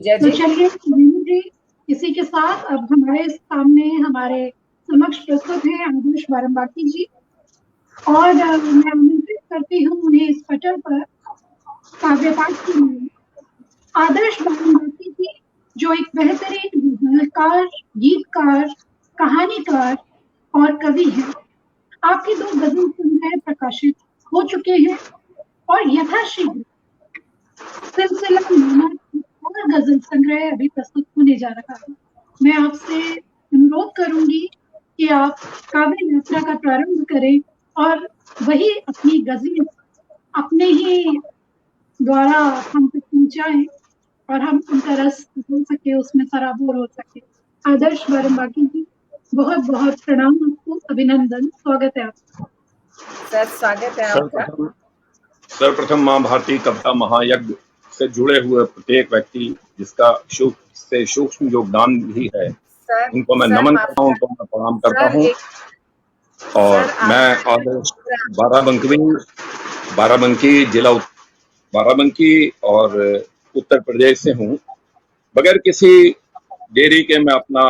जय तो जी। चलिए रेणु जी, इसी के साथ अब हमारे सामने हमारे समक्ष प्रस्तुत हैं आदर्श बारंबाकी जी, और मैं आमंत्रित करती हूँ उन्हें इस पटल पर काव्य पाठ के लिए। आदर्श बारंबाकी जी जो एक बेहतरीन गजलकार, गीतकार, कहानीकार और कवि हैं। आपके 2 गजल संग्रह प्रकाशित हो चुके हैं और यथाशीघ्र सिलसिला नामा और गजल संग्रह अभी प्रस्तुत होने जा रहा है। मैं आपसे अनुरोध करूंगी कि आप काव्य यात्रा का प्रारंभ करें और वही अपनी गजल अपने ही द्वारा हम तक पहुंचाएं और हम उनका रस हो सके, उसमें सराबोर हो सके। आदर्श बारंबाकी जी, बहुत बहुत प्रणाम आपको, अभिनंदन, स्वागत है आपका। सर स्वागत है आपका। सर्वप्रथम माँ भारती कविता महायज्ञ से जुड़े हुए प्रत्येक व्यक्ति जिसका सूक्ष्म योगदान भी है, उनको मैं नमन करता हूँ, उनको मैं प्रणाम करता हूँ। और मैं आदर्श बाराबंकी जिला बाराबंकी और उत्तर प्रदेश से हूँ। बगैर किसी देरी के मैं अपना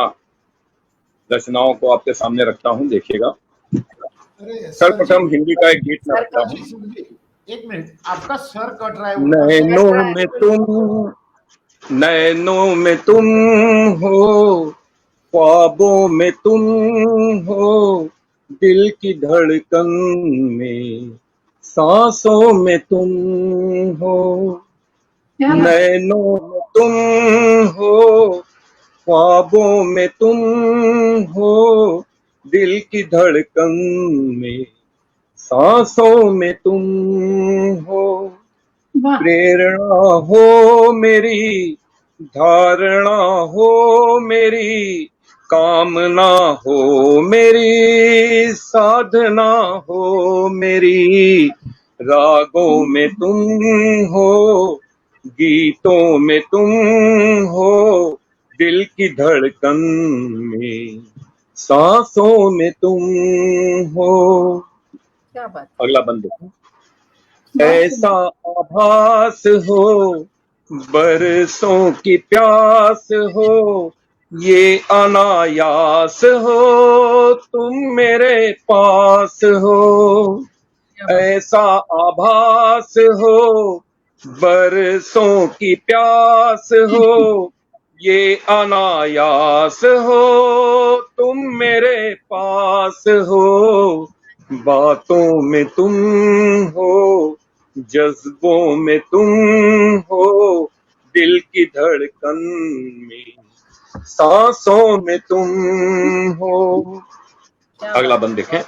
रचनाओं को आपके सामने रखता हूँ, देखिएगा। सर्वप्रथम हिंदी का एक गीत मैं रखता हूँ। एक मिनट, आपका सर कट रहा है। नैनों में तुम हो, ख्वाबों में तुम हो, दिल की धड़कन में, सांसों में तुम हो। नैनों में तुम हो, ख्वाबों में तुम हो, दिल की धड़कन में, सांसों में तुम हो। प्रेरणा हो मेरी, धारणा हो मेरी, कामना हो मेरी, साधना हो मेरी। रागों में तुम हो, गीतों में तुम हो, दिल की धड़कन में, सांसों में तुम हो। क्या बात। अगला बंद देखो। ऐसा आभास हो, बरसों की प्यास हो, ये अनायास हो, तुम मेरे पास हो। ऐसा आभास हो, बरसों की प्यास हो, ये अनायास हो, तुम मेरे पास हो। बातों में तुम हो, जज्बों में तुम हो, दिल की धड़कन में, सांसों में तुम हो। अगला बंद देखें।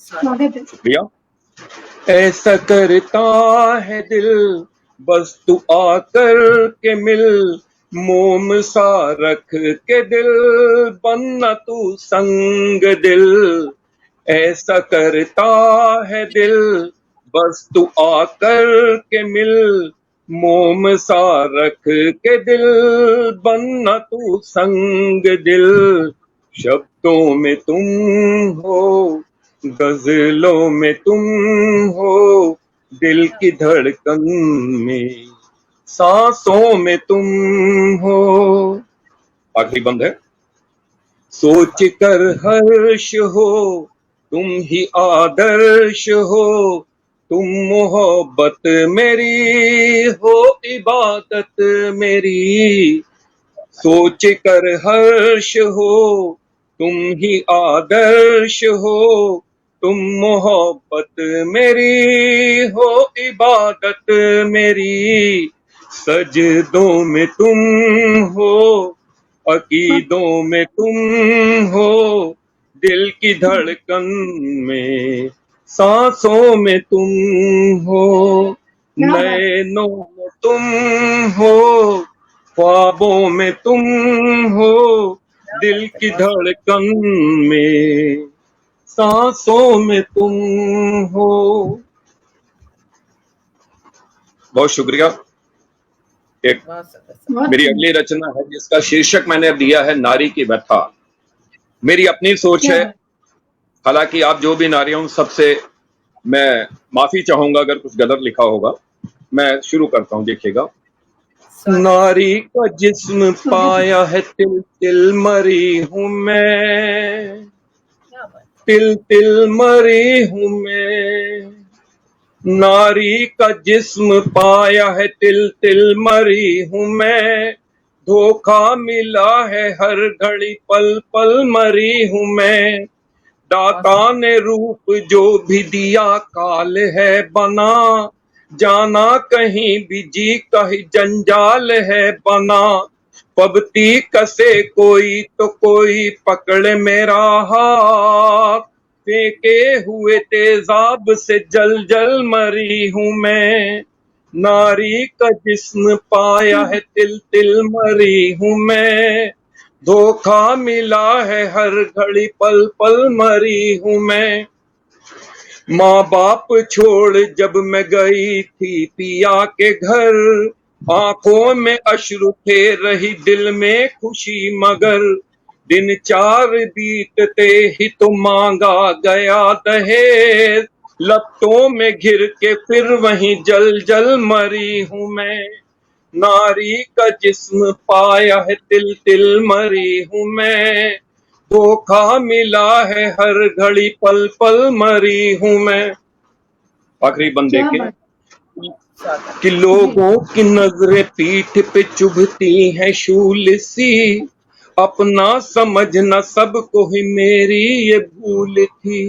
शुक्रिया। ऐसा करता है दिल, बस तू आकर के मिल, मोम सा रख के दिल, बनना तू संग दिल। ऐसा करता है दिल, बस तू आकर के मिल, मोम सा रख के दिल, बनना तू संग दिल। शब्दों में तुम हो, गजलों में तुम हो, दिल की धड़कन में, सांसों में तुम हो। आखिरी बंद है। सोच कर हर्ष हो, तुम ही आदर्श हो, तुम मोहब्बत मेरी हो, इबादत मेरी। सोच कर हर्ष हो, तुम ही आदर्श हो, तुम मोहब्बत मेरी हो, इबादत मेरी। सजदों में तुम हो, अकीदों में तुम हो, दिल की धड़कन में, सांसों में तुम हो। नैनों में तुम हो, ख्वाबों में तुम हो, दिल की धड़कन में, सांसों में तुम हो। बहुत शुक्रिया। एक मेरी अगली रचना है जिसका शीर्षक मैंने दिया है नारी की व्यथा। मेरी अपनी सोच है, हालांकि आप जो भी नारी हैं उन सबसे मैं माफी चाहूंगा अगर कुछ गलत लिखा होगा। मैं शुरू करता हूं, देखिएगा। स्वागत। नारी का जिस्म पाया है तिल तिल मरी हूँ मैं, क्या बात। तिल तिल मरी हूँ मैं। नारी का जिस्म पाया है तिल तिल मरी हूँ मैं, धोखा मिला है हर घड़ी पल पल मरी हूँ मैं। दाता ने रूप जो भी दिया काल है बना, जाना कहीं भी जी कहीं जंजाल है बना। पबती कसे कोई तो कोई पकड़ मेरा हाथ, फेंके हुए तेजाब से जल जल मरी हूँ मैं। नारी का जिस्म पाया है तिल तिल मरी हूँ मैं, धोखा मिला है हर घड़ी पल पल मरी हूँ मैं। माँ बाप छोड़ जब मैं गई थी पिया के घर, आंखों में अश्रु थे रही दिल में खुशी मगर। दिन चार बीतते ही तो मांगा गया दहेज, लपटों में घिर के फिर वहीं जल जल मरी हूँ मैं। नारी का जिस्म पाया है तिल तिल मरी हूँ मैं, धोखा मिला है हर घड़ी पल पल मरी हूँ मैं। आखिरी बंद क्या देखें बात। स्वागत। कि लोगों की नजरें पीठ पे चुभती हैं शूल सी, अपना समझना सबको ही मेरी ये भूल थी।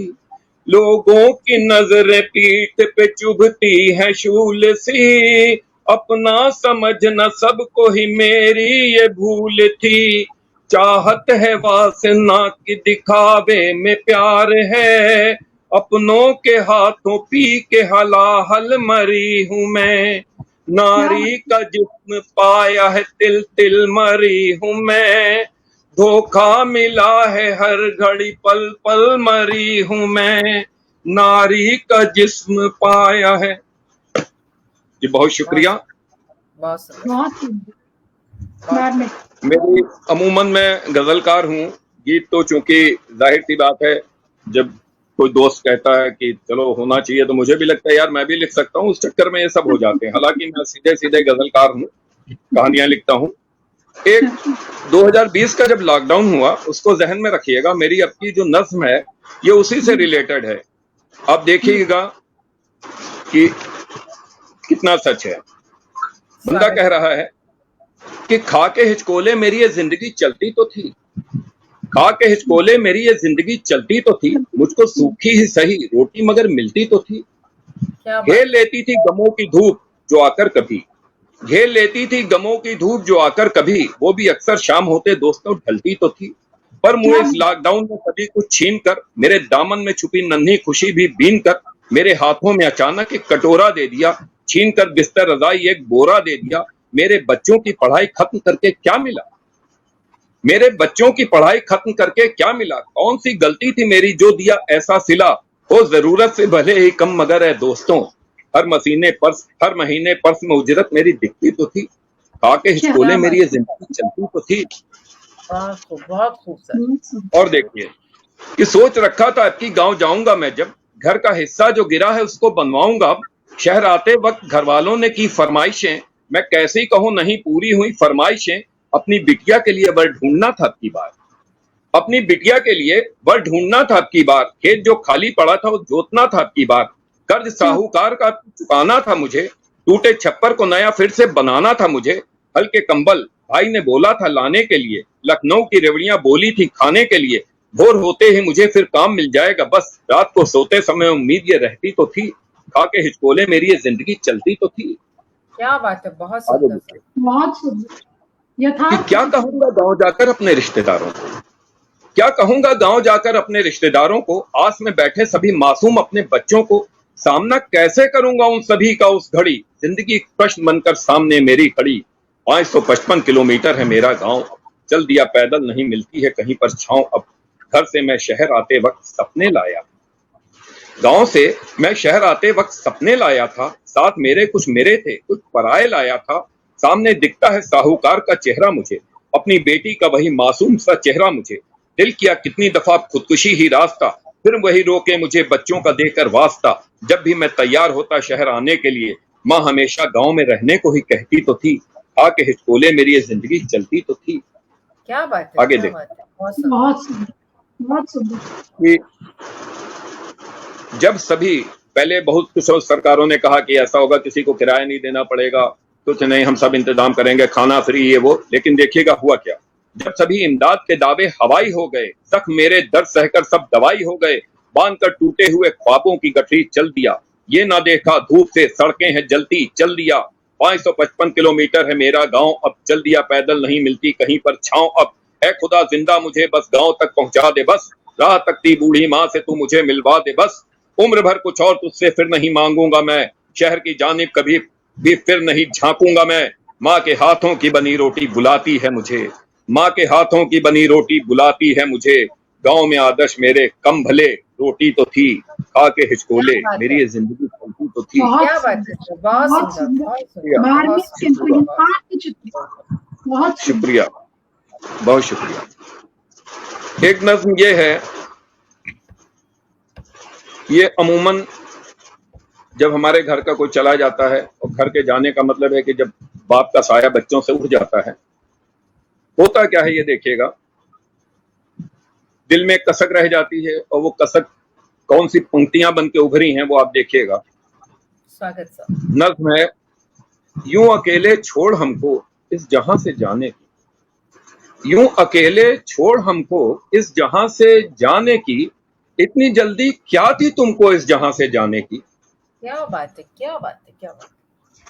लोगों की नजरें पीठ पे चुभती हैं शूल सी, अपना समझना सबको ही मेरी ये भूल थी। चाहत है वासना की दिखावे में प्यार है, अपनों के हाथों पी के हलाहल मरी हूँ मैं। नारी का जिस्म पाया है तिल तिल मरी हूँ मैं, धोखा मिला है हर घड़ी पल पल मरी हूँ मैं। नारी का जिस्म पाया है। जी बहुत शुक्रिया। बहुत सुंदर। बहुत सुंदर। बाद में मेरी अमूमन मैं गजलकार हूँ। गीत तो चूंकि जाहिर सी बात है, जब कोई दोस्त कहता है कि चलो होना चाहिए तो मुझे भी लगता है यार मैं भी लिख सकता हूँ, उस चक्कर में ये सब हो जाते हैं। हालांकि मैं सीधे सीधे गजलकार हूँ, कहानियां लिखता हूँ। एक 2020 का जब लॉकडाउन हुआ उसको जहन में रखिएगा, मेरी अब की जो नज्म है ये उसी से रिलेटेड है। आप देखिएगा कि कितना सच है। बंदा कह रहा है कि खा के हिचकोले मेरी ये जिंदगी चलती तो थी, खा के हिचकोले मेरी ये जिंदगी चलती तो थी, मुझको सूखी ही सही रोटी मगर मिलती तो थी। क्या घेर लेती थी गमों की धूप जो आकर कभी, घेर लेती थी गमों की धूप जो आकर कभी, वो भी अक्सर शाम होते दोस्तों ढलती तो थी। पर मुझे इस लॉकडाउन में सभी कुछ छीन कर, मेरे दामन में छुपी नन्ही खुशी भी बीन कर, मेरे हाथों में अचानक एक कटोरा दे दिया, छीन कर बिस्तर रजाई एक बोरा दे दिया। मेरे बच्चों की पढ़ाई खत्म करके क्या मिला, मेरे बच्चों की पढ़ाई खत्म करके क्या मिला, कौन सी गलती थी मेरी जो दिया ऐसा सिला। हो जरूरत से भले ही कम मगर है दोस्तों, हर महीने पर्स में उजरत मेरी दिखती तो थी। खा के हिचकोले मेरी ये जिंदगी चलती तो थी। बहुत खूब सर। और देखिए कि सोच रखा था अब की गांव जाऊंगा मैं, जब घर का हिस्सा जो गिरा है उसको बनवाऊंगा। अब शहर आते वक्त घर वालों ने की फरमाइशें, मैं कैसे ही कहूं नहीं पूरी हुई फरमाइशें। अपनी बिटिया के लिए वर ढूंढना था अब की बार, अपनी बिटिया के लिए वर ढूंढना था अब की बार। खेत जो खाली पड़ा था वो जोतना था अब की बार। कर्ज साहूकार का चुकाना था मुझे, टूटे छप्पर को नया फिर से बनाना था मुझे। हल्के कंबल भाई ने बोला था लाने के लिए, लखनऊ की रेवड़ियां बोली थी खाने के लिए। भोर होते ही मुझे फिर काम मिल जाएगा, बस रात को सोते समय उम्मीद ये रहती तो थी। खा के हिचकोले मेरी ये जिंदगी चलती तो थी। क्या बात है, बहुत सुंदर सर। बहुत सुंदर। कि यथार्थ क्या कहूंगा गांव जाकर अपने रिश्तेदारों को, क्या कहूंगा गांव जाकर अपने रिश्तेदारों को, आस में बैठे सभी मासूम अपने बच्चों को। सामना कैसे करूंगा उन सभी का उस घड़ी, जिंदगी एक प्रश्न बनकर सामने मेरी खड़ी। 555 किलोमीटर है मेरा गांव, चल दिया पैदल नहीं मिलती है कहीं पर छांव अब। घर से मैं शहर आते वक्त सपने लाया, गांव से मैं शहर आते वक्त सपने लाया था। साथ मेरे कुछ मेरे थे कुछ पराए लाया था। सामने दिखता है साहूकार का चेहरा मुझे, अपनी बेटी का वही मासूम सा चेहरा मुझे। दिल किया कितनी दफा खुदकुशी ही रास्ता, फिर वही रोके मुझे बच्चों का देकर वास्ता। जब भी मैं तैयार होता शहर आने के लिए, माँ हमेशा गांव में रहने को ही कहती तो थी। खा के हिचकोले मेरी ये जिंदगी चलती तो थी। क्या बात है, आगे क्या देख। बात है, बहुत सुंदर। बहुत सुंदर, बहुत सुंदर। कि जब सभी पहले बहुत कुछ सरकारों ने कहा कि ऐसा होगा, किसी को किराया नहीं देना पड़ेगा, कुछ नहीं, हम सब इंतजाम करेंगे, खाना फ्री, ये वो, लेकिन देखिएगा हुआ क्या। जब सभी इमदाद के दावे हवाई हो गए, जख्म मेरे दर्द सहकर सब दवाई हो गए, बांध कर टूटे हुए ख्वाबों की गठरी चल दिया, ये ना देखा धूप से सड़कें हैं जलती, चल दिया 555 किलोमीटर है मेरा गांव, अब चल दिया पैदल, नहीं मिलती कहीं पर छांव, अब है खुदा जिंदा मुझे बस गांव तक पहुंचा दे, बस राह तकती बूढ़ी माँ से तू मुझे मिलवा दे, बस उम्र भर कुछ और तुझसे फिर नहीं मांगूंगा मैं, शहर की जानिब कभी भी फिर नहीं झांकूंगा मैं, माँ के हाथों की बनी रोटी बुलाती है मुझे, माँ के हाथों की बनी रोटी बुलाती है मुझे, गांव में आदर्श मेरे कम भले, रोटी तो थी खा के हिचकोले क्या बात मेरी है। ये जिंदगी चलती तो थी। बहुत क्या बात है, सुंदर, बहुत बहुत सुंदर, सुंदर। बहुत सुंदर, धार्मिक बहुत सुंदर, चिंतन, आत्मचिंतन, बहुत सुंदर। शुक्रिया, बहुत शुक्रिया। एक नज्म ये है, ये अमूमन जब हमारे घर का कोई चला जाता है, और घर के जाने का मतलब है कि जब बाप का साया बच्चों से उठ जाता है, होता क्या है ये देखिएगा, दिल में कसक रह जाती है, और वो कसक कौन सी पंक्तियां बन के उभरी हैं वो आप देखिएगा। स्वागत सर। नज्म है, यूं अकेले छोड़ हमको इस जहां से जाने की, यूं अकेले छोड़ हमको इस जहां से जाने की, इतनी जल्दी क्या थी तुमको इस जहां से जाने की, क्या बात है, क्या बात है, क्या बात है।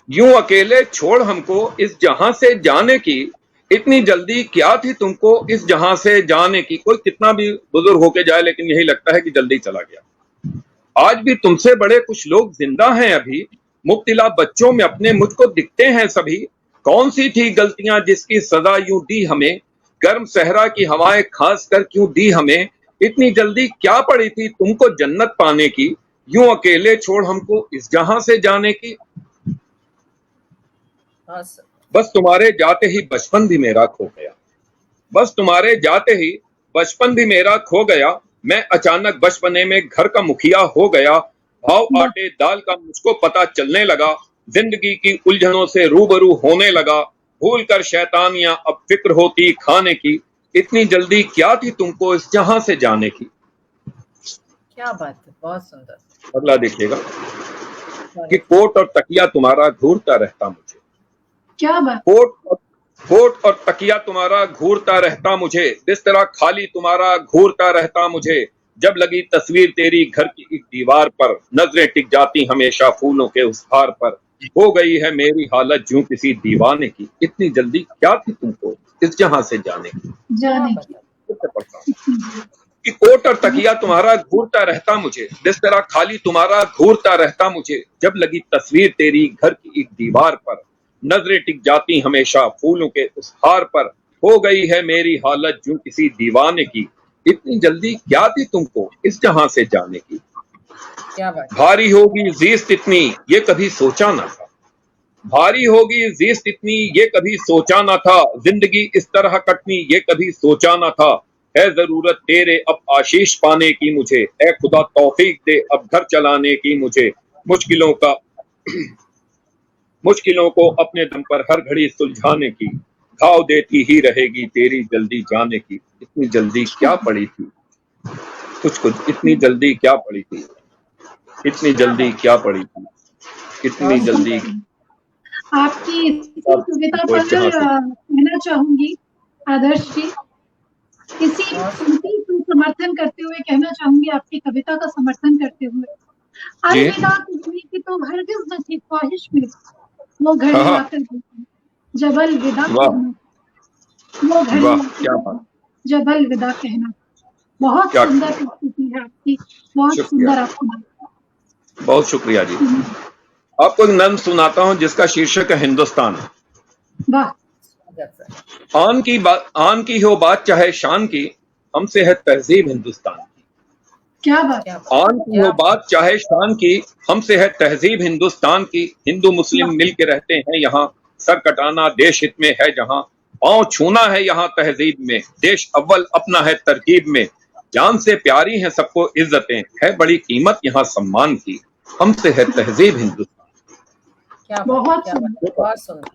यूं अकेले छोड़ हमको इस जहां से जाने की, इतनी जल्दी क्या थी तुमको इस जहां से जाने की। कोई कितना भी बुजुर्ग होके जाए, लेकिन यही लगता है कि जल्दी चला गया। आज भी तुमसे बड़े कुछ लोग जिंदा हैं अभी, मुब्तिला बच्चों में अपने मुझको दिखते हैं सभी, कौन सी थी गलतियां जिसकी सजा यूं दी हमें, गर्म सहरा की हवाएं खास कर क्यों दी हमें, इतनी जल्दी क्या पड़ी थी तुमको जन्नत पाने की, यूं अकेले छोड़ हमको इस जहां से जाने की। हाँ सर। बस तुम्हारे जाते ही बचपन भी मेरा खो गया, बस तुम्हारे जाते ही बचपन भी मेरा खो गया, मैं अचानक बचपने में घर का मुखिया हो गया, भाव आटे दाल का मुझको पता चलने लगा, जिंदगी की उलझनों से रूबरू होने लगा, भूल कर शैतानियां अब फिक्र होती खाने की, इतनी जल्दी क्या थी तुमको इस जहां से जाने की। क्या बात है, बहुत सुंदर। अगला देखिएगा कि कोट और तकिया तुम्हारा घूरता रहता मुझे, क्या बात। कोट और तकिया तुम्हारा घूरता रहता मुझे, बिस्तरा खाली तुम्हारा घूरता रहता मुझे, जब लगी तस्वीर तेरी घर की एक दीवार पर, नजरें टिक जाती हमेशा फूलों के उस हार पर, हो गई है मेरी हालत यूं किसी दीवाने की, इतनी जल्दी क्या थी तुमको इस जहां से जाने की। जाने क्या की। बात है। कि कोट और तकिया तुम्हारा घूरता रहता मुझे, बिस्तरा खाली तुम्हारा घूरता रहता मुझे, जब लगी तस्वीर तेरी घर की एक दीवार पर, नजरें टिक जाती हमेशा फूलों के उस हार पर, हो गई है मेरी हालत यूं किसी दीवाने की, इतनी जल्दी क्या थी तुमको इस जहां से जाने की। क्या बात है। भारी होगी जीस्त इतनी ये कभी सोचा ना था, भारी होगी जीस्त इतनी ये कभी सोचा ना था, जिंदगी इस तरह कटनी ये कभी सोचा ना था, है जरूरत तेरे अब आशीष पाने की मुझे, ऐ खुदा तौफीक दे अब घर चलाने की मुझे, मुश्किलों को अपने दम पर हर घड़ी सुलझाने की, घाव देती ही रहेगी तेरी जल्दी जाने की, इतनी जल्दी क्या पड़ी थी कुछ इतनी जल्दी क्या पड़ी थी, इतनी जल्दी क्या पड़ी थी, इतनी जल्दी। आपकी इसी कविता पर कहना चाहूंगी आदर्श जी, इसी पंक्ति को समर्थन करते हुए कहना चाहूंगी, आपकी कविता का समर्थन करते हुए, अलविदा तुझे की तो हरगिज न थी ख्वाहिश में, वो घड़ी आकर जब अलविदा कहना, वो घड़ी आकर जब अलविदा कहना। बहुत सुंदर प्रस्तुति है आपकी, बहुत सुंदर आपकी। बहुत शुक्रिया जी। आपको एक नज्म सुनाता हूं जिसका शीर्षक है हिंदुस्तान। वाह। आन की हो बात चाहे शान की, हमसे है तहजीब हिंदुस्तान की। क्या बात। आन की हो बात चाहे शान की, हमसे है तहजीब हिंदुस्तान की, हिंदू मुस्लिम मिल के रहते हैं यहाँ, सर कटाना देश हित में है जहाँ, पांव छूना है यहाँ तहजीब में, देश अव्वल अपना है तरकीब में, जान से प्यारी है सबको इज्जतें, है बड़ी कीमत यहाँ सम्मान की, हमसे है तहजीब हिंदुस्तान। बहुत सुंदर।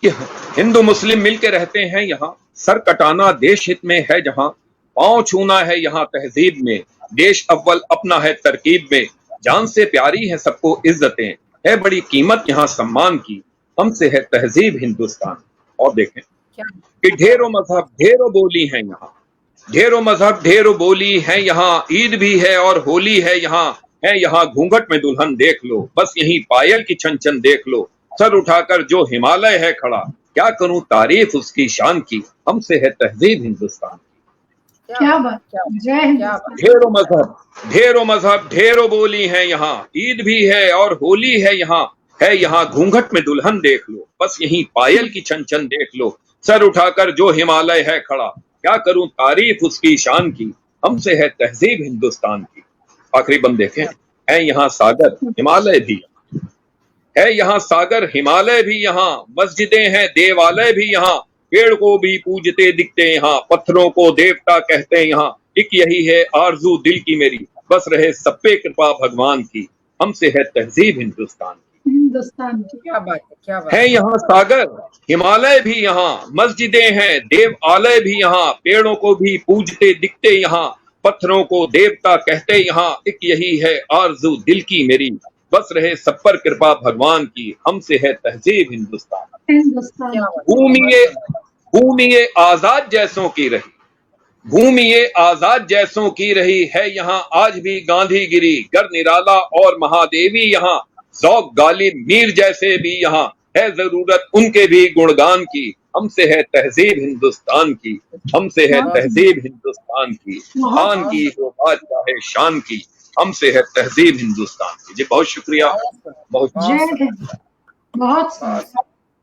कि हिंदू मुस्लिम मिलके रहते हैं यहाँ, सर कटाना देश हित में है जहाँ, पांव छूना है यहाँ तहजीब में, देश अव्वल अपना है तरकीब में, जान से प्यारी है सबको इज्जतें, है बड़ी कीमत यहाँ सम्मान की, हमसे है तहजीब हिंदुस्तान। और देखें क्या कि ढेरों मजहब ढेरों बोली है यहाँ, ढेरों मजहब ढेरों बोली है यहाँ, ईद भी है और होली है यहाँ घूंघट में दुल्हन देख लो, बस यही पायल की छन छन देख लो, सर उठाकर जो हिमालय है खड़ा, क्या करूं तारीफ उसकी शान की, हमसे है तहजीब हिंदुस्तान। क्या बात, जय हिंद। क्या बात। ढेरों मजहब ढेरों बोली है यहाँ, ईद भी है और होली है यहाँ घूंघट में दुल्हन देख लो, बस यही पायल की छन छन देख लो, सर उठाकर जो हिमालय है खड़ा, क्या करूं तारीफ उसकी शान की, हमसे है तहजीब हिंदुस्तान की। आखिरी बंद देखें, है यहाँ सागर हिमालय भी, है यहाँ सागर हिमालय भी यहाँ, मस्जिदें हैं देवालय भी यहाँ, पेड़ को भी पूजते दिखते यहाँ, पत्थरों को देवता कहते हैं यहाँ, एक यही है आरजू दिल की मेरी, बस रहे सब पे कृपा भगवान की, हमसे है तहजीब हिंदुस्तान की। हिंदुस्तान की क्या बात है। क्या बात है यहाँ सागर हिमालय भी यहाँ, मस्जिदें हैं देवालय भी यहाँ, पेड़ों को भी पूजते दिखते यहाँ, पत्थरों को देवता कहते यहाँ, एक यही है आरजू दिल की मेरी, बस रहे सब पर कृपा भगवान की, हमसे है तहजीब हिंदुस्तान। हिंदुस्तान क्या बात। भूमि ये आजाद जैसों की रही, भूमि ये आजाद जैसों की रही, है यहाँ आज भी गांधीगिरी, गर निराला और महादेवी यहाँ, ज़ौक़ गालिब मीर जैसे भी यहाँ, है जरूरत उनके भी गुणगान की, हमसे है तहजीब हिंदुस्तान की, हमसे है तहजीब हिंदुस्तान की, खान की हो बात चाहे शान की, हमसे है तहजीब हिंदुस्तान की। जी बहुत शुक्रिया, बहुत जय हिंद।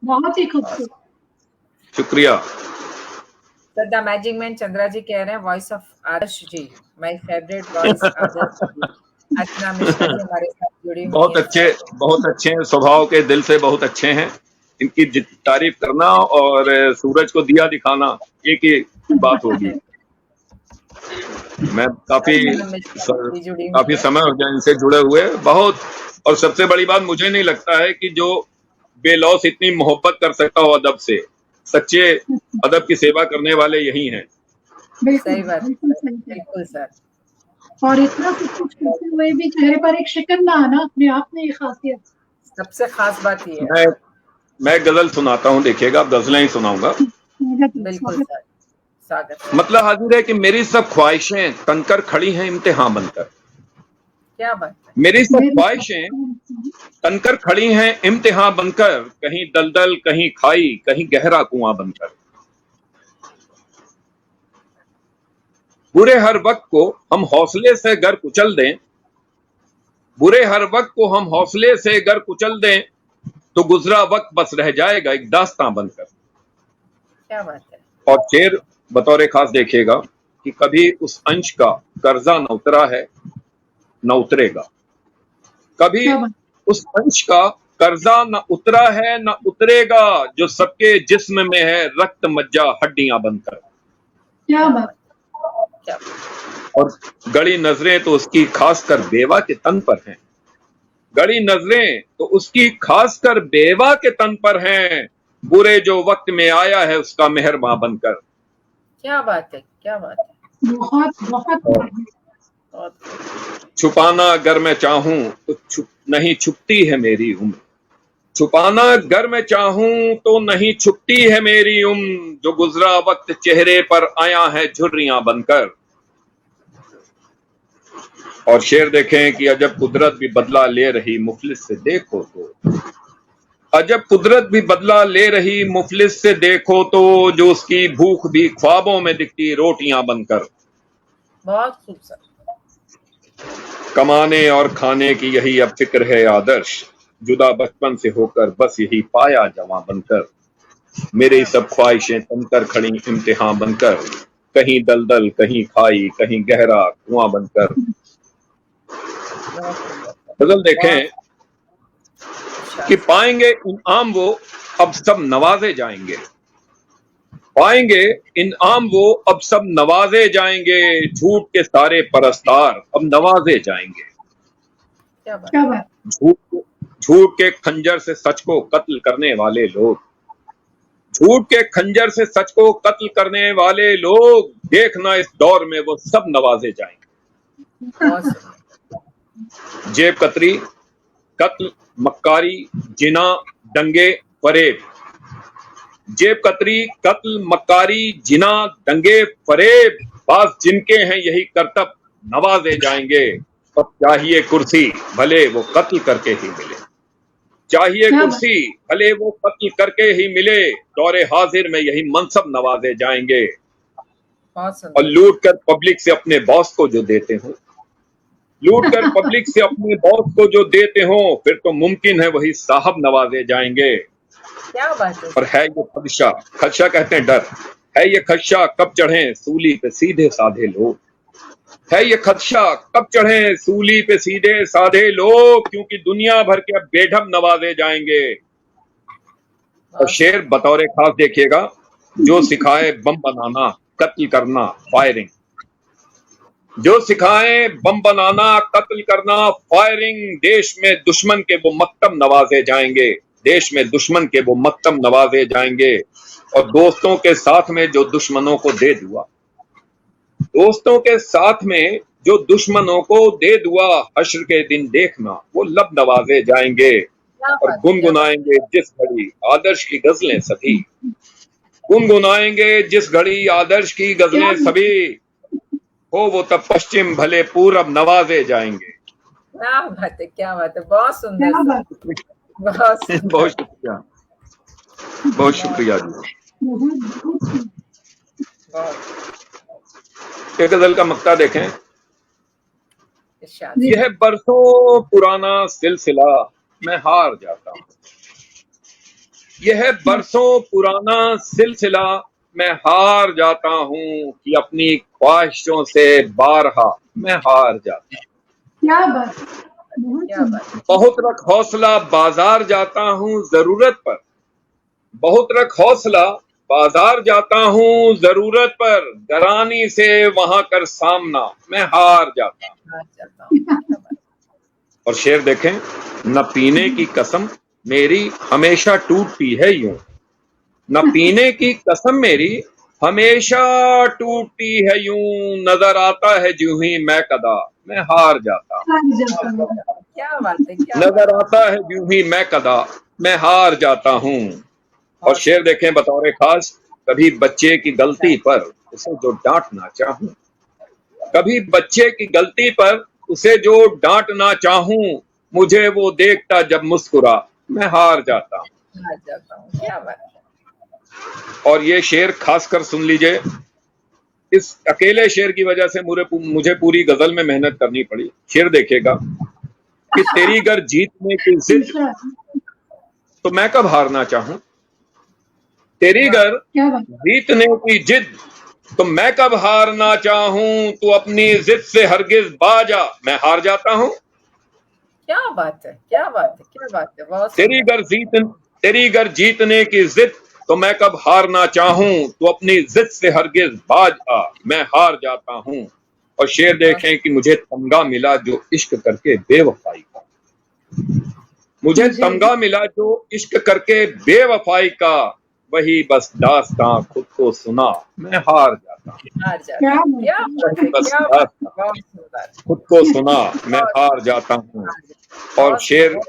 बहुत ही खूबसूरत, शुक्रिया। Sir the magic man Chandra ji कह रहे हैं voice of Adarsh ji, my favourite voice Adarsh ji. Archana Mishra ji हमारे साथ जुड़ी हुई बहुत अच्छे हैं, स्वभाव के, दिल से बहुत अच्छे हैं, इनकी तारीफ करना और सूरज को दिया दिखाना एक ही बात होगी। मैं काफी समय हो गया इनसे जुड़े हुए बहुत, और सबसे बड़ी बात मुझे नहीं लगता है कि जो बेलौस इतनी मोहब्बत कर सकता हो अदब से, सच्चे अदब की सेवा करने वाले यही हैं। सही बात, बिल्कुल सर। और इतना सब कुछ करते हुए भी चेहरे पर एक शिकन ना आना अपने आप में ये खासियत, सबसे खास बात ये है। मैं गजल सुनाता हूँ, देखिएगा, आप गजलें ही सुनाऊंगा। बिल्कुल सर। स्वागत। मतलब हाजिर है कि मेरी सब ख्वाहिशें तनकर खड़ी हैं इम्तिहान बनकर, क्या बात है। मेरी सब ख्वाहिशें तनकर खड़ी हैं इम्तिहान बनकर, कहीं दलदल कहीं खाई कहीं गहरा कुआं बनकर, बुरे हर वक्त को हम हौसले से गर कुचल दें, बुरे हर वक्त को हम हौसले से गर कुचल दें, तो गुजरा वक्त बस रह जाएगा एक दास्तां बनकर। क्या बात है। और शेर बतौर खास देखिएगा कि कभी उस अंश का कर्जा न उतरा है न उतरेगा, कभी उस अंश का कर्जा न उतरा है न उतरेगा, जो सबके जिस्म में है रक्त मज्जा हड्डियां बनकर। क्या बात। और गड़ी नजरें तो उसकी खासकर बेवा के तन पर हैं, गड़ी नजरें तो उसकी खासकर बेवा के तन पर हैं, बुरे जो वक्त में आया है उसका मेहरबान बनकर। क्या बात है। क्या बात है। बहुत बहुत छुपाना अगर मैं चाहूं तो नहीं छुपती है मेरी उम्र, छुपाना अगर मैं चाहूं तो नहीं छुपती है मेरी उम्र, जो गुजरा वक्त चेहरे पर आया है झुर्रियां बनकर। और शेर देखें कि अजब कुदरत भी बदला ले रही मुफलिस से देखो तो, अजब कुदरत भी बदला ले रही मुफलिस से देखो तो, जो उसकी भूख भी ख्वाबों में दिखती रोटियां बनकर। बहुत खूबसूरत। कमाने और खाने की यही अब फिक्र है आदर्श, जुदा बचपन से होकर बस यही पाया जवां बनकर, मेरी सब ख्वाहिशें तनकर खड़ी इम्तिहान बनकर, कहीं दलदल कहीं खाई कहीं गहरा कुआं बनकर। गजल देखें कि पाएंगे इनाम वो अब सब नवाजे जाएंगे, पाएंगे इनाम वो अब सब नवाजे जाएंगे, झूठ के सारे परस्तार अब नवाजे जाएंगे। क्या बात। झूठ के खंजर से सच को कत्ल करने वाले लोग, झूठ के खंजर से सच को कत्ल करने वाले लोग देखना इस दौर में वो सब नवाजे जाएंगे। बहुत सुंदर। जेब कतरी, कत्ल, मक्कारी, जिना, दंगे, फरेब। जेब कतरी, कत्ल, मक्कारी, जिना, दंगे, फरेब, बस जिनके हैं यही करतब नवाजे जाएंगे। और चाहिए कुर्सी भले वो कत्ल करके ही मिले, चाहिए कुर्सी भले वो कत्ल करके ही मिले, दौरे हाजिर में यही मनसब नवाजे जाएंगे। बहुत और सुंदर। लूट कर पब्लिक से अपने बॉस को जो देते हो, लूट कर पब्लिक से अपने बॉस को जो देते हो, फिर तो मुमकिन है वही साहब नवाजे जाएंगे। क्या बात है। और है ये खदशा, खदशा कहते हैं डर, है ये खदशा कब चढ़े सूली पे सीधे साधे लोग, है ये खदशा कब चढ़े सूली पे सीधे साधे लोग, क्योंकि दुनिया भर के अब बेढब नवाजे जाएंगे। और शेर बतौर खास देखिएगा, जो सिखाए बम बनाना, कत्ल करना, फायरिंग, जो सिखाए बम बनाना, कत्ल करना, फायरिंग, देश में दुश्मन के वो मकतब नवाजे जाएंगे, देश में दुश्मन के वो मकतब नवाजे जाएंगे। और दोस्तों के साथ में जो दुश्मनों को दे दुआ, दोस्तों के साथ में जो दुश्मनों को दे दुआ, हश्र के दिन देखना वो लब नवाजे जाएंगे। और गुनगुनाएंगे जिस घड़ी आदर्श की गजलें सभी, गुनगुनाएंगे जिस घड़ी आदर्श की गजलें सभी, हो वो तब पश्चिम भले पूरब नवाजे जाएंगे। क्या बात है, क्या बात है, बहुत सुंदर। बहुत सुंदर। बहुत शुक्रिया, बहुत शुक्रिया जी। एक गजल का मक्ता देखें। यह बरसों पुराना सिलसिला मैं हार जाता हूँ, यह बरसों पुराना सिलसिला मैं हार जाता हूँ, कि अपनी ख्वाहिशों से बारहा मैं हार जाता हूँ। क्या बात, बहुत रख हौसला बाजार जाता हूँ जरूरत पर, बहुत रख हौसला बाजार जाता हूँ जरूरत पर, गरानी से वहां कर सामना मैं हार जाता हूँ। और शेर देखें, न पीने की कसम मेरी हमेशा टूटती है यूं, न पीने की कसम मेरी हमेशा टूटती है यूं, नजर आता है जूं ही मैं कदा मैं हार जाता हूँ। क्या बात है, क्या नजर आता है जूं ही मैं कदा मैं हार जाता हूँ। और शेर देखें बतौर खास, कभी बच्चे की गलती पर उसे जो डांटना चाहूं, कभी बच्चे की गलती पर उसे जो डांटना चाहूं, मुझे वो देखता जब मुस्कुरा मैं हार जाता हूं। क्या बात है। और ये शेर खासकर सुन लीजिए, इस अकेले शेर की वजह से मुझे पूरी गजल में मेहनत करनी पड़ी। शेर देखेगा कि तेरी गर जीतने की जिद तो मैं कब हारना चाहूं, तेरी गर जीतने की जिद तो मैं कब हारना चाहूं, तू अपनी जिद से हरगिज बाजा मैं हार जाता हूं। क्या बात है, क्या बात है, क्या बात है। बहुत तेरी गर जीतने की जिद तो मैं कब हारना चाहूं, तू अपनी जिद से हरगिज बाजा मैं हार जाता हूं। और शेर देखें कि मुझे तमगा मिला जो इश्क करके बेवफाई का, मुझे तमगा मिला जो इश्क करके बेवफाई का, वही बस दास्तां खुद को सुना मैं हार जाता हूँ। बस दास्तां खुद को सुना मैं हार जाता हूँ। और शेर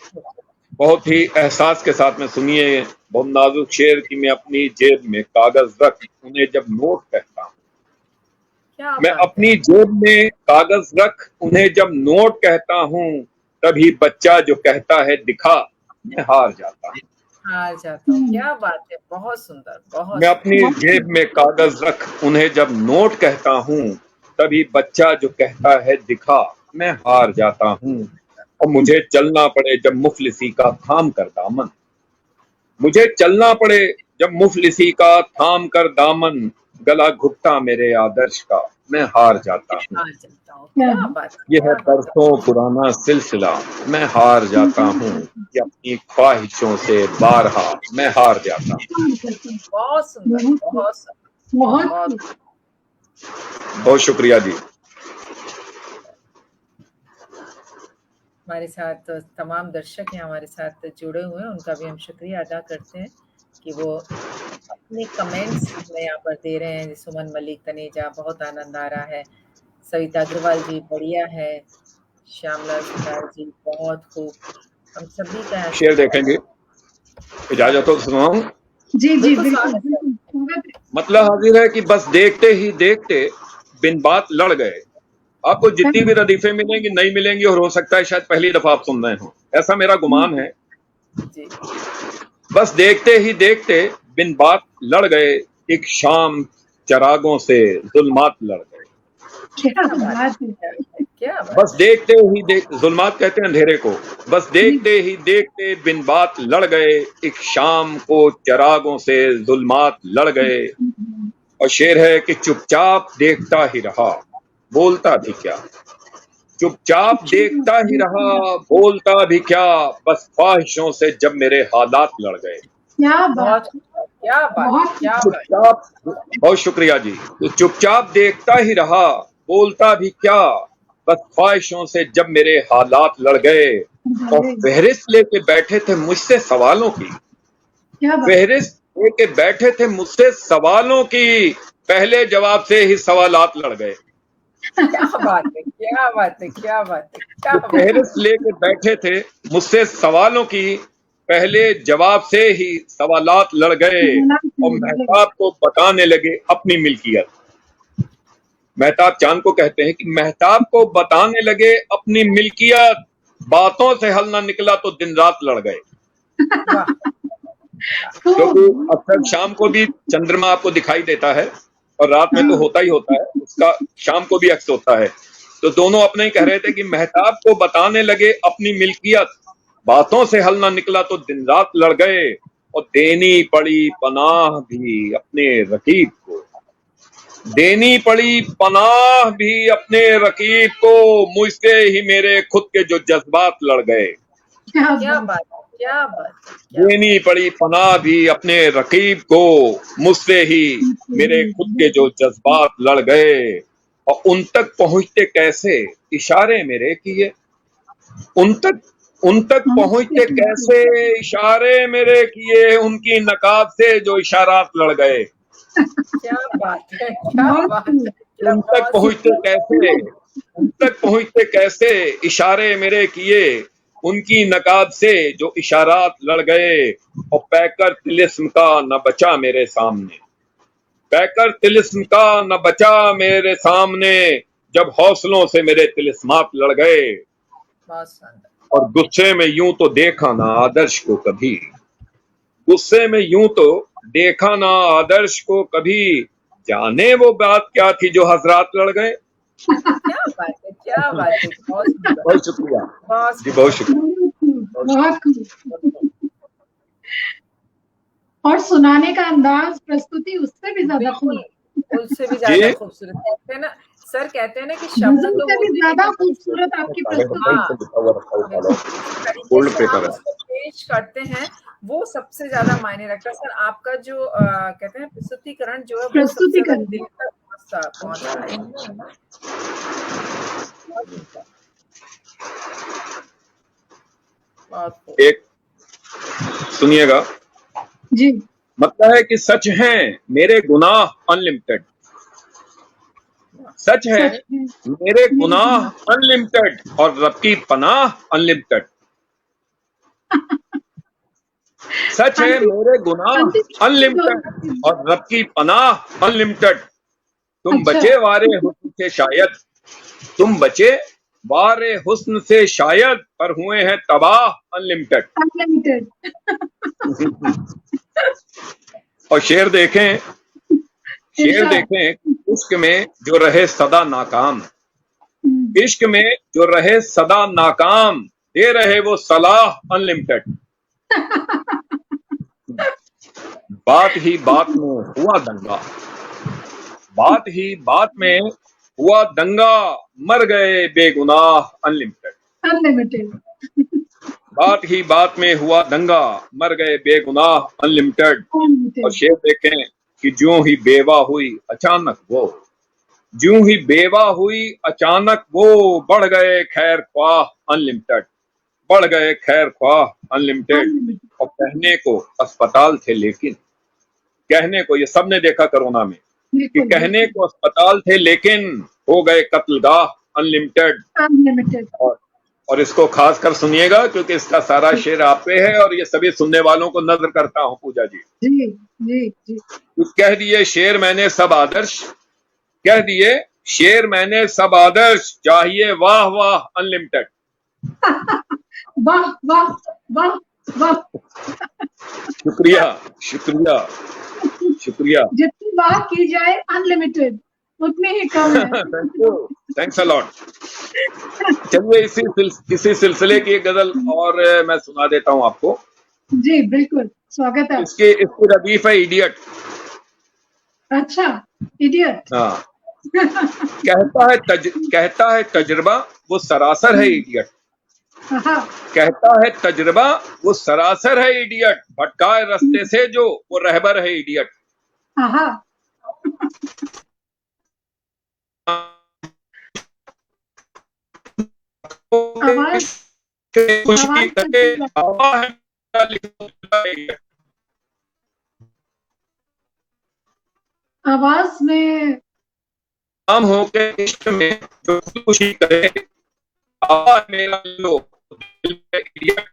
बहुत ही एहसास के साथ में सुनिए, बहुत नाजुक शेर कि मैं अपनी जेब में कागज रख उन्हें जब नोट कहता हूँ, मैं अपनी जेब में कागज रख उन्हें जब नोट कहता हूँ, तभी बच्चा जो कहता है दिखा मैं हार जाता हूँ। हार जाता हूँ। क्या बात है, बहुत सुंदर, बहुत। मैं अपनी जेब में कागज रख उन्हें जब नोट कहता हूँ, तभी बच्चा जो कहता है दिखा मैं हार जाता हूँ। और मुझे चलना पड़े जब मुफलिसी का थाम कर दामन, मुझे चलना पड़े जब मुफलिसी का थाम कर दामन, गला घुटता मेरे आदर्श का मैं हार जाता हूँ। यह है बरसों पुराना सिलसिला मैं हार जाता हूँ, कि अपनी ख्वाहिशों से बारहा मैं हार जाता हूँ। बहुत सुंदर, बहुत बहुत बहुत शुक्रिया जी। हमारे साथ तमाम दर्शक हैं हमारे साथ जुड़े हुए हैं, उनका भी हम शुक्रिया अदा करते हैं कि वो अपने कमेंट्स हमें यहाँ पर दे रहे हैं। सुमन मलिक तनेजा, बहुत आनंद आ रहा है। सविता अग्रवाल जी बढ़िया है। श्यामलाल सुतार जी बहुत खूब। हम सभी का यहाँ शेर देखेंगे, इजाजत हो सुनाऊं? जी जी बिल्कुल बिल्कुल स्वागत है। बिल्कुल स्वागत है। मतलब हाजिर है कि बस देखते ही देखते बिन बात लड़ गए। आपको जितनी भी रदीफे मिलेंगी नहीं मिलेंगी, और हो सकता है शायद पहली दफा आप सुन रहे हो, ऐसा मेरा गुमान है। जी बस देखते ही देखते बिन बात लड़ गए, एक शाम चरागों से जुल्मात लड़ गए। क्या बात है। क्या बात बस देखते ही जुल्मात कहते हैं अंधेरे को। बस देखते ही देखते बिन बात लड़ गए, एक शाम को चरागों से जुल्मात लड़ गए। और शेर है कि चुपचाप देखता ही रहा, बोलता भी क्या। चुपचाप देखता ही रहा, बोलता भी क्या, बस ख्वाहिशों से जब मेरे हालात लड़ गए। क्या बात बहुत क्या बात बहुत क्या बात। चुपचाप, बहुत शुक्रिया जी। तो चुपचाप देखता ही रहा, बोलता भी क्या, बस ख्वाहिशों से जब मेरे हालात लड़ गए। और फहरिस्त लेके बैठे थे मुझसे सवालों की, क्या बात फहरिस्त लेके बैठे थे मुझसे सवालों की, पहले जवाब से ही सवालात लड़ गए। क्या बात है, क्या बात है, क्या बात है, क्या जो बात है। फहरिस्त लेके बैठे थे मुझसे सवालों की, पहले जवाब से ही सवालात लड़ गए। और महताब को बताने लगे अपनी मिल्कियत। महताब चांद को कहते हैं कि महताब को बताने लगे अपनी मिल्कियत, बातों से हल ना निकला तो दिन रात लड़ गए। वाह, क्योंकि अक्सर शाम को भी चंद्रमा आपको दिखाई देता है, और रात में तो होता ही होता है, उसका शाम को भी अक्स होता है। तो दोनों अपने ही कह रहे थे कि महताब को बताने लगे अपनी मिल्कियत, बातों से हल ना निकला तो दिन रात लड़ गए। और देनी पड़ी पनाह भी अपने रकीब को, देनी पड़ी पनाह भी अपने रकीब को, मुझसे ही मेरे खुद के जो जज्बात लड़ गए। क्या बात है, क्या बात है। देनी पड़ी पनाह भी अपने रकीब को, मुझसे ही मेरे खुद के जो जज्बात लड़ गए। और उन तक पहुंचते कैसे इशारे मेरे किए, उन तक पहुंचते कैसे इशारे मेरे किए, उनकी नकाब से जो इशारात लड़ गए। क्या बात है, क्या बात है। उन तक पहुंचते कैसे, उन तक पहुंचते कैसे इशारे मेरे किए, उनकी नकाब से जो इशारात लड़ गए। और पैकर तिलिस्म का न बचा मेरे सामने, पैकर तिलिस्म का न बचा मेरे सामने, जब हौसलों से मेरे तिलिस्मात लड़ गए। बहुत सुंदर। और गुस्से में यूं तो देखा ना आदर्श को कभी, गुस्से में यूं तो देखा ना आदर्श को कभी, जाने वो बात क्या थी जो हजरात लड़ गए। क्या बात है, क्या बात है। बहुत सुंदर, बहुत शुक्रिया बहुत जी, बहुत शुक्रिया। बहुत खूब। और सुनाने का अंदाज, प्रस्तुति उससे भी ज्यादा खूब, बिल्कुल, उससे भी ज्यादा खूबसूरत। कहते हैं ना सर, कहते हैं ना कि शब्द नज़र तो से भी होते ज्यादा हैं, खूबसूरत आपकी प्रस्तुति। हाँ, तरीके से आप उसको पेश करते हैं वो सबसे ज्यादा मायने रखता है। सर आपका जो कहते हैं प्रस्तुतिकरण जो है वो सबसे ज्यादा दिल तक पहुंचता है। एक सुनिएगा, जी, मतलब है कि सच है मेरे गुनाह अनलिमिटेड, सच है मेरे गुनाह अनलिमिटेड, और रब की पनाह अनलिमिटेड। सच है मेरे गुनाह अनलिमिटेड और रब की पनाह अनलिमिटेड। तुम बचे वारे हुस्न से शायद, तुम बचे वारे हुस्न से शायद, पर हुए हैं तबाह अनलिमिटेड। और शेर देखें, शेर देखें, इश्क में जो रहे सदा नाकाम, इश्क में जो रहे सदा नाकाम, दे रहे वो सलाह अनलिमिटेड। बात ही बात में हुआ दंगा, बात ही बात में हुआ दंगा, मर गए बेगुनाह अनलिमिटेड। बात ही बात में हुआ दंगा, मर गए बेगुनाह अनलिमिटेड। और शेर देखें कि ज्यों ही बेवा हुई अचानक वो, ज्यों ही बेवा हुई अचानक वो, बढ़ गए खैर ख्वाह अनलिमिटेड, बढ़ गए खैर ख्वाह अनलिमिटेड। और कहने को अस्पताल थे लेकिन, कहने को, ये सबने देखा कोरोना में कि बिल्कुल कहने को अस्पताल थे लेकिन हो गए कत्लगाह अनलिमिटेड। अनलिमिटेड। और इसको खासकर सुनिएगा क्योंकि इसका सारा शेर आप पे है और ये सभी सुनने वालों को नजर करता हूं पूजा जी। जी जी जी। कह दिए शेर मैंने सब आदर्श, कह दिए शेर मैंने सब आदर्श, चाहिए वाह वाह अनलिमिटेड। वाह वाह वाह वाह। शुक्रिया शुक्रिया शुक्रिया। जितनी वाह की जाए अनलिमिटेड उतनी ही कम है। Thanks a lot. चलिए इसी सिलसिले की एक गजल और मैं सुना देता हूं आपको। जी बिल्कुल, स्वागत है। इसकी रदीफ है इडियट। अच्छा, इडियट। हाँ। कहता है तजुर्बा वो सरासर है इडियट। कहता है तजुर्बा वो सरासर है इडियट, भटकाए रास्ते से जो वो रहबर है इडियट। आवाज में आम हो के इश्क में जो खुशी करे, आवाज मेरा लो दिल पे इडियट,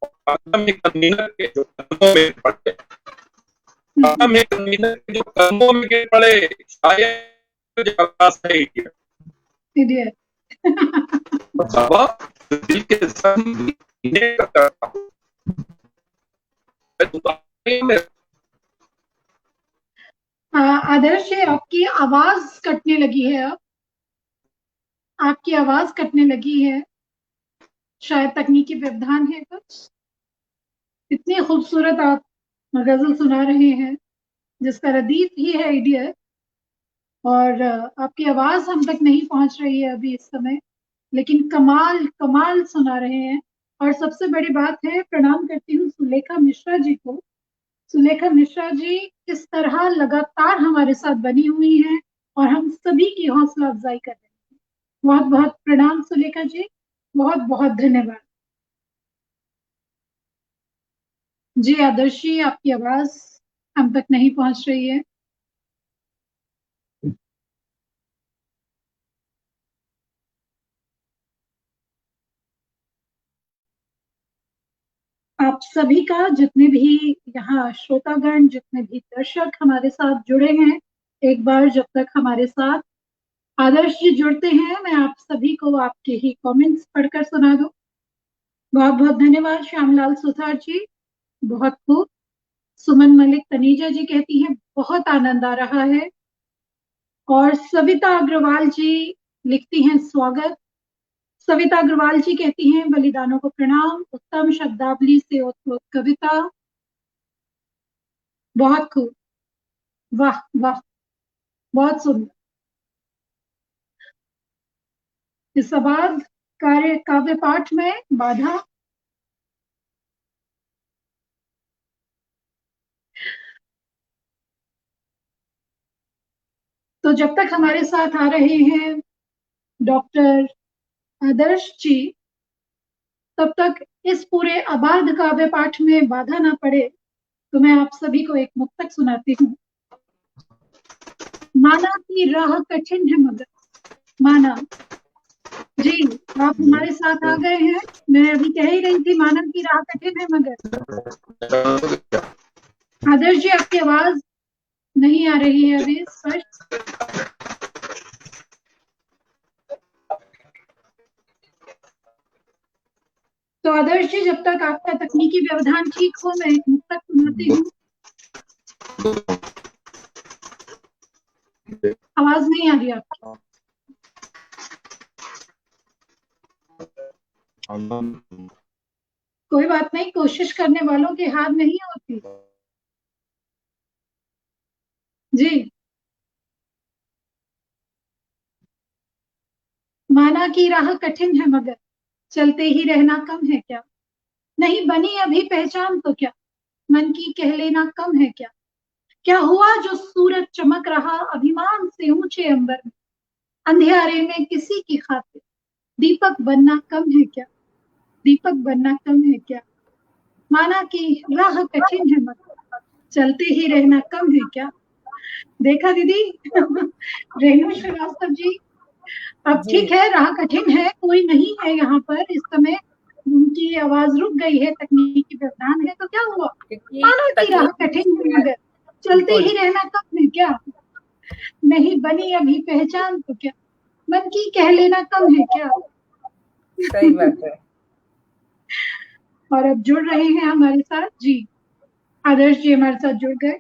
कदम है कन्वीनर के जो कदमों में पड़े, कदम है कन्वीनर के जो कदमों में गिर पड़े, शायद जवाब है इडियट। इडियट। बाबा दिल के जख्म इन्हें करता हूं। आदर्श जी, आपकी आवाज कटने लगी है। अब आपकी आवाज कटने लगी है, शायद तकनीकी व्यवधान है कुछ। इतनी खूबसूरत आप गजल सुना रहे हैं जिसका रदीफ ही है इडियट, और आपकी आवाज हम तक नहीं पहुंच रही है अभी इस समय, लेकिन कमाल कमाल सुना रहे हैं। और सबसे बड़ी बात है, प्रणाम करती हूँ सुलेखा मिश्रा जी को। सुलेखा मिश्रा जी इस तरह लगातार हमारे साथ बनी हुई हैं और हम सभी की हौसला अफजाई कर रहे हैं। बहुत बहुत प्रणाम सुलेखा जी, बहुत बहुत धन्यवाद। जी आदर्श जी, आपकी आवाज हम तक नहीं पहुंच रही है। आप सभी का, जितने भी यहाँ श्रोतागण, जितने भी दर्शक हमारे साथ जुड़े हैं, एक बार जब तक हमारे साथ आदर्श जी जुड़ते हैं, मैं आप सभी को आपके ही कमेंट्स पढ़कर सुना दूं। बहुत बहुत धन्यवाद श्यामलाल सुथार जी, बहुत खूब। सुमन मलिक तनीजा जी कहती हैं बहुत आनंद आ रहा है। और सविता अग्रवाल जी लिखती हैं स्वागत। सविता अग्रवाल जी कहती हैं बलिदानों को प्रणाम, उत्तम शब्दावली से ओतप्रोत कविता, बहुत खूब, वाह वाह, बहुत सुंदर। इस बाद काव्य पाठ में बाधा। तो जब तक हमारे साथ आ रहे हैं डॉक्टर आदर्श जी, तब तक इस पूरे अबाध काव्य पाठ में बाधा ना पड़े तो मैं आप सभी को एक मुक्तक सुनाती हूँ। माना की राह कठिन है मगर, माना जी आप हमारे साथ आ गए हैं। मैं अभी कह ही रही थी माना की राह कठिन है मगर। आदर्श जी, आपकी आवाज नहीं आ रही है अभी स्पष्ट। तो आदर्श जी, जब तक आपका तकनीकी व्यवधान ठीक हो, मैं एक मुक्तक सुनाती हूँ। आवाज नहीं आ रही आपकी। कोई बात नहीं, कोशिश करने वालों की हार नहीं होती जी। माना की राह कठिन है मगर, चलते ही रहना कम है क्या? नहीं बनी अभी पहचान तो क्या, मन की कह लेना कम है क्या? क्या हुआ जो सूरज चमक रहा अभिमान से ऊंचे अंबर में, अंधियारे में किसी की खातिर दीपक बनना कम है क्या? दीपक बनना कम है क्या? माना कि राह कठिन है मगर, चलते ही रहना कम है क्या? देखा दीदी? रेणु श्रीवास्तव जी, अब जी। ठीक है, राह कठिन है, कोई नहीं है यहाँ पर इस समय, उनकी आवाज रुक गई है, तकनीकी व्यवधान है, तो क्या हुआ? क्योंकि मानो कि राह तकनीक कठिन है, मगर चलते ही रहना कम है क्या? नहीं बनी अभी पहचान तो क्या, मन की कह लेना कम है क्या? सही बात है। और अब जुड़ रहे हैं हमारे साथ जी, आदर्श जी हमारे साथ जुड़ गए।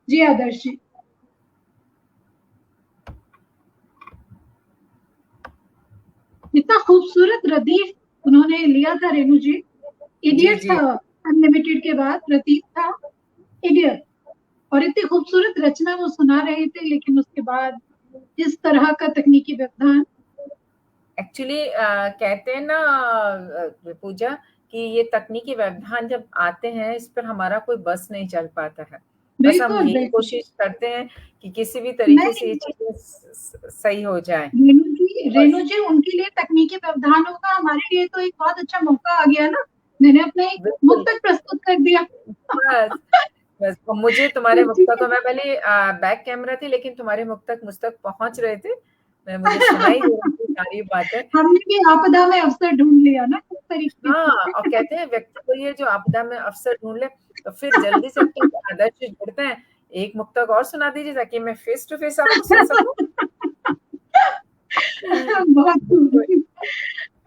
जी आदर्श जी, इतना खूबसूरत रदीफ उन्होंने लिया था रेणु जी, इडियट जी। था, अनलिमिटेड के बाद प्रतीक था इडियट, और इतनी खूबसूरत रचना वो सुना रहे थे, लेकिन उसके बाद इस तरह का तकनीकी व्यवधान। एक्चुअली कहते हैं ना पूजा कि ये तकनीकी व्यवधान जब आते हैं इस पर हमारा कोई बस नहीं चल पाता है। बस हम बिल्कुल यही बिल्कुल, कोशिश करते हैं कि किसी भी तरीके से ये नहीं चीजें सही हो जाए। रेणु जी उनके लिए तकनीकी व्यवधानों का हमारे लिए तो एक बहुत अच्छा मौका आ गया ना, मैंने अपना एक बिल्कुल। मुक्तक प्रस्तुत कर दिया। बस बस मुझे तुम्हारे मुक्तक को, मैं पहले बैक कैमरा थी लेकिन तुम्हारे मुक्तक मुझ तक पहुंच रहे थे, मुझे सुनाई दे रही थी सारी बातें। हमने भी आपदा में अवसर ढूंढ लिया ना किस तरीके हाँ, से। और कहते हैं व्यक्ति को ये जो आपदा में अवसर ढूंढ ले तो फिर जल्दी से अपने आदर्श से जुड़ते हैं। एक मुक्तक और सुना दीजिए ताकि मैं फेस टू फेस आपको सुन सकूं। बहुत खूब।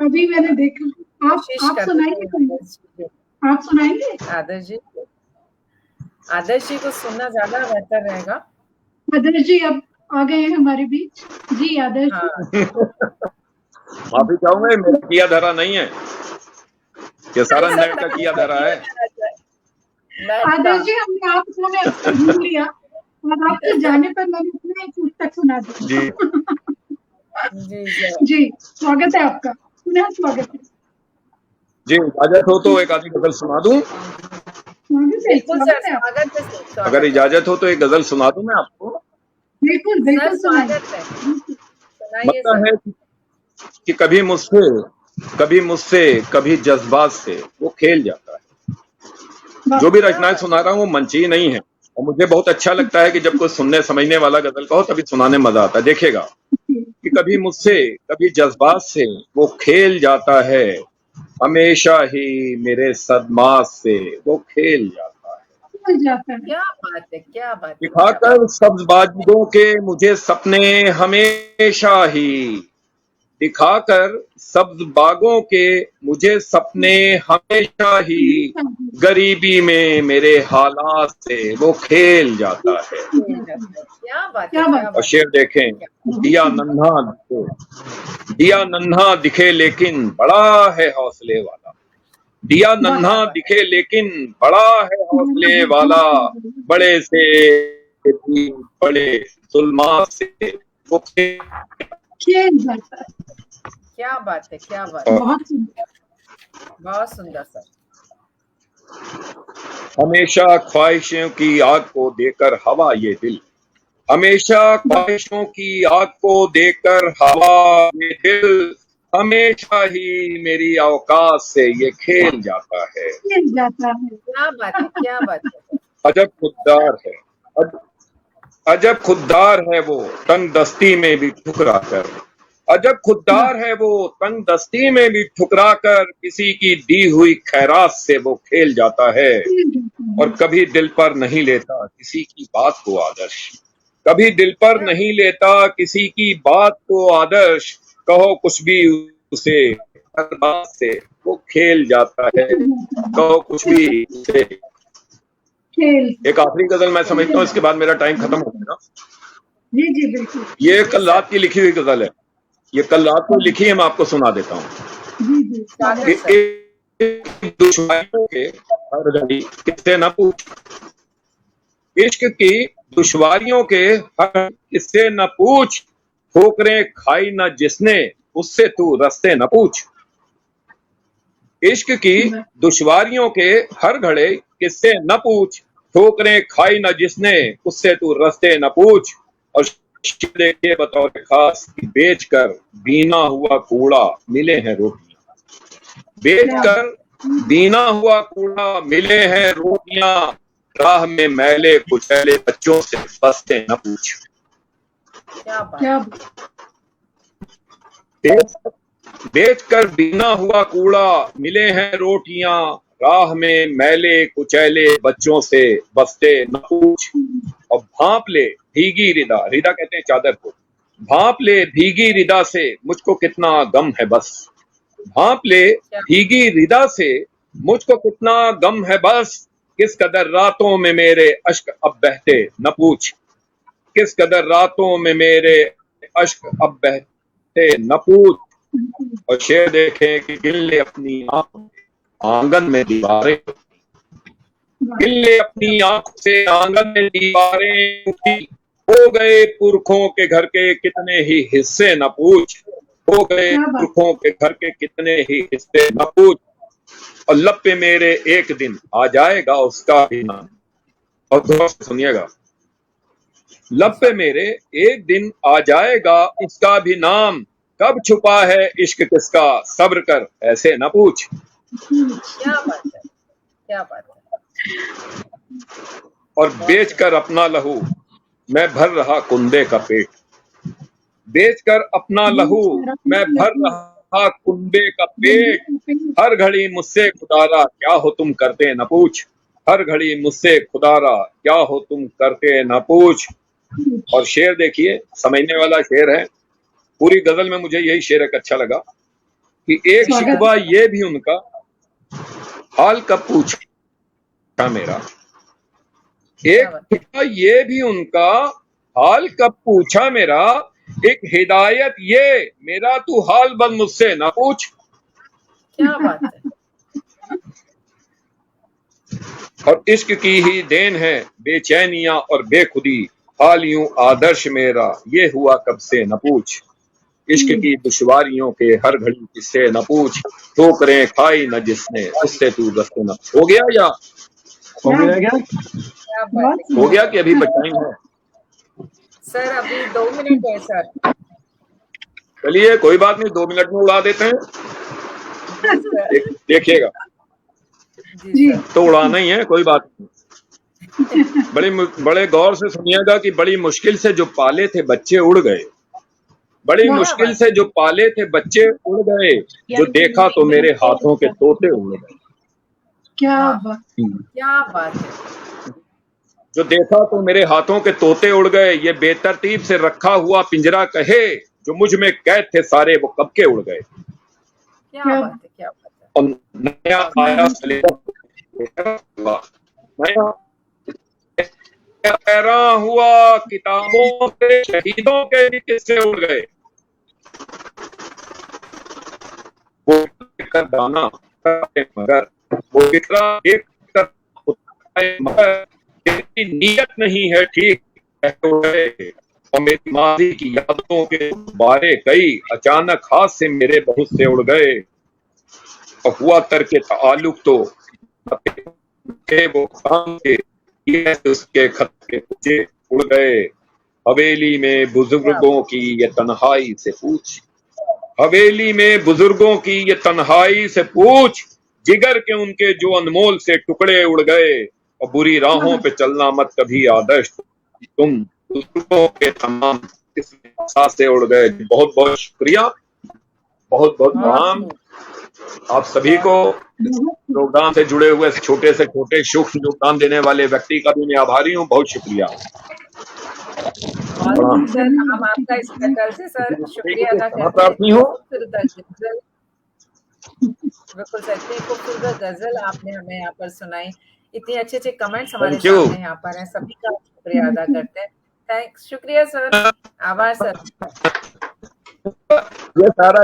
अभी मैंने देखा, कोशिश आप करते सुनाइए कोई, हैं आप सुनाएंगे? आदर्श जी को सुनना ज्यादा बेहतर रहेगा। आदर्श जी अब आ गए हैं हमारे बीच। जी आदर्श जी, हाँ, माफी चाहूंगा, ये मेरा किया धरा नहीं है, ये सारा ऐसा नेट का किया धरा है। आदर्श जी हमने आपको में अवसर ढूंढ लिया और आपके जाने पर मैंने अपना एक पुस्तक सुना दी। जी जी जी स्वागत है आपका, पुनः स्वागत है। जी, इजाजत हो तो एक आधी गजल सुना दूं? बिल्कुल सर, स्वागत है आपका। स्वागत है सर, अगर इजाजत हो तो एक गजल सुना दूं मैं आपको? बिल्कुल बिल्कुल सर सुनाइए। स्वागत है, सुनाइए लगता सर। है कि कभी मुझसे कभी जज्बात से वो खेल जाता है। जो भी रचनाएं सुना रहा हूँ वो मंची नहीं है, और मुझे बहुत अच्छा लगता है कि जब कोई सुनने समझने वाला गजल का हो तभी सुनाने में मजा आता है। देखिएगा कि कभी मुझसे कभी जज्बात से वो खेल जाता है, हमेशा ही मेरे सदमात से वो खेल जाता है। क्या बात है, क्या बात है। दिखाकर सब्ज बाजुओं के मुझे सपने हमेशा ही, दिखाकर सब्ज बागों के मुझे सपने हमेशा ही, गरीबी में मेरे हालात से वो खेल जाता है। क्या बात है, और शेर देखें, दिया नन्हा दिखे लेकिन बड़ा है हौसले वाला, दिया नन्हा दिखे लेकिन बड़ा है हौसले वाला, बड़े से भी बड़े जुल्मात से वो खेल जाता है। क्या बात है, क्या बात है, बहुत सुंदर सर। हमेशा ख्वाहिशों की आग को देकर हवा ये दिल, हमेशा ख्वाहिशों की आग को देकर हवा ये दिल, हमेशा ही मेरी औकात से ये खेल जाता है। क्या बात है, क्या बात है। अजब खुददार है, अजब खुददार है वो तंग दस्ती में भी ठुकरा कर, अजब खुददार है वो तंग दस्ती में भी ठुकरा कर, किसी की दी हुई खैरात से वो खेल जाता है। और कभी दिल पर नहीं लेता किसी की बात को आदर्श, कभी दिल पर नहीं लेता किसी की बात को आदर्श, कहो कुछ भी उसे हर बात से वो खेल जाता है, कहो कुछ भी उसे। एक आखिरी गजल मैं समझता हूँ, इसके बाद मेरा टाइम खत्म हो गया। जी जी बिल्कुल। ये कल रात की लिखी हुई गजल है, ये कल रात को लिखी है, मैं आपको सुना देता हूँ। दुश्वारियों के हर घड़ी किससे न पूछ, इश्क की दुश्वारियों के हर किससे न पूछ, ठोकरें खाई न जिसने उससे तू रस्ते न पूछ। इश्क की दुश्वारियों के हर घड़े किससे न पूछ, ठोकरें खाई न जिसने उससे तू रस्ते न पूछ। और देखे बतौर खास बेचकर बीना हुआ कूड़ा मिले हैं रोटियां, बेचकर बीना हुआ कूड़ा मिले हैं रोटियां, राह में मैले कुचैले बच्चों से बसते न पूछ। क्या बात। क्या बेचकर बीना हुआ कूड़ा मिले हैं रोटियां, राह में मैले कुचैले बच्चों से बसते न पूछ। और भांप ले भीगी रिदा, रिदा कहते हैं चादर को, भांप ले भीगी रिदा से मुझको कितना गम है बस। भांप ले भीगी रिदा से मुझको कितना गम है बस। किस कदर रातों में मेरे अश्क अब बहते न पूछ। किस कदर रातों में मेरे अश्क अब बहते न पूछ। और शेर देखें कि गिन ले अपनी आंगन में दीवारें, गिन ले अपनी आंख से आंगन में दीवारें उठी। हो गए पुरखों के घर के कितने ही हिस्से न पूछ। हो गए पुरखों के घर के कितने ही हिस्से न पूछ। और लब पे मेरे एक दिन आ जाएगा उसका भी नाम। और गौर से सुनिएगा, लब पे मेरे एक दिन आ जाएगा उसका भी नाम। कब छुपा है इश्क किसका सब्र कर ऐसे न पूछ। क्या बात है, क्या बात है। और बेचकर अपना लहू मैं भर रहा कुंदे का पेट। बेचकर अपना लहू मैं भर रहा कुंदे का पेट। हर घड़ी मुझसे खुदारा क्या हो तुम करते न पूछ। हर घड़ी मुझसे खुदारा क्या हो तुम करते न पूछ। और शेर देखिए, समझने वाला शेर है। पूरी गजल में मुझे यही शेर एक अच्छा लगा कि एक शिकवा ये भी उनका हाल कब पूछा मेरा। एक शिकवा ये भी उनका हाल कब पूछा मेरा। एक हिदायत ये मेरा तू हाल बन मुझसे ना पूछ। क्या बात है। और इश्क की ही देन है बेचैनियां और बेखुदी। हाल यूं आदर्श मेरा ये हुआ कब से न पूछ। इश्क की दुश्वारियों के हर घड़ी किससे न पूछ। ठोकरें खाई न जिसने उससे तू दस्ते न। हो गया या हो गया क्या? हो गया कि अभी बचाएंगे है? सर अभी 2 मिनट है सर। चलिए कोई बात नहीं, 2 मिनट में उड़ा देते हैं। देखिएगा तो उड़ाना ही है, कोई बात नहीं। बड़े गौर से सुनिएगा कि बड़ी मुश्किल से जो पाले थे बच्चे उड़ गए। बड़ी मुश्किल से जो पाले थे बच्चे उड़ गए। जो देखा तो मेरे हाथों के तोते उड़ गए। क्या बात, क्या बात है। जो देखा तो मेरे हाथों के तोते उड़ गए। ये बेतरतीब से रखा हुआ पिंजरा कहे जो मुझ में कैद थे सारे वो कब के उड़ गए। क्या बात है, क्या बात है। और नया आया नया हैरान हुआ किताबों के शहीदों के भी किस्से उड़ गए। वो दाना मगर वो मगर नीयत नहीं है ठीक। और मेरी माजी की यादों के बारे कई अचानक हाथ से मेरे बहुत से उड़ गए। और हुआ तरके ताल्लुक तो वो काम के उसके खत के पूछे उड़ गए। हवेली में बुजुर्गों की ये तन्हाई से पूछ। हवेली में बुजुर्गों की ये तन्हाई से पूछ। जिगर के उनके जो अनमोल से टुकड़े उड़ गए। और बुरी राहों पे चलना मत कभी आदर्श तुम बुजुर्गों के तमाम से उड़ गए। बहुत बहुत शुक्रिया, बहुत बहुत प्रणाम आप सभी को। प्रोग्राम से जुड़े हुए छोटे से छोटे सूक्ष्म योगदान देने वाले व्यक्ति का भी मैं आभारी हूँ। बहुत शुक्रिया। सर हम आपका इस प्रकार से सर शुक्रिया अदा करते हैं। बिल्कुल सर, इतनी खूबसूरत गजल आपने हमें यहाँ पर सुनाई। इतने अच्छे अच्छे कमेंट्स हमारे सामने यहाँ पर हैं। सभी का शुक्रिया अदा करते हैं। थैंक्स, शुक्रिया सर, आभार सर। ये सारा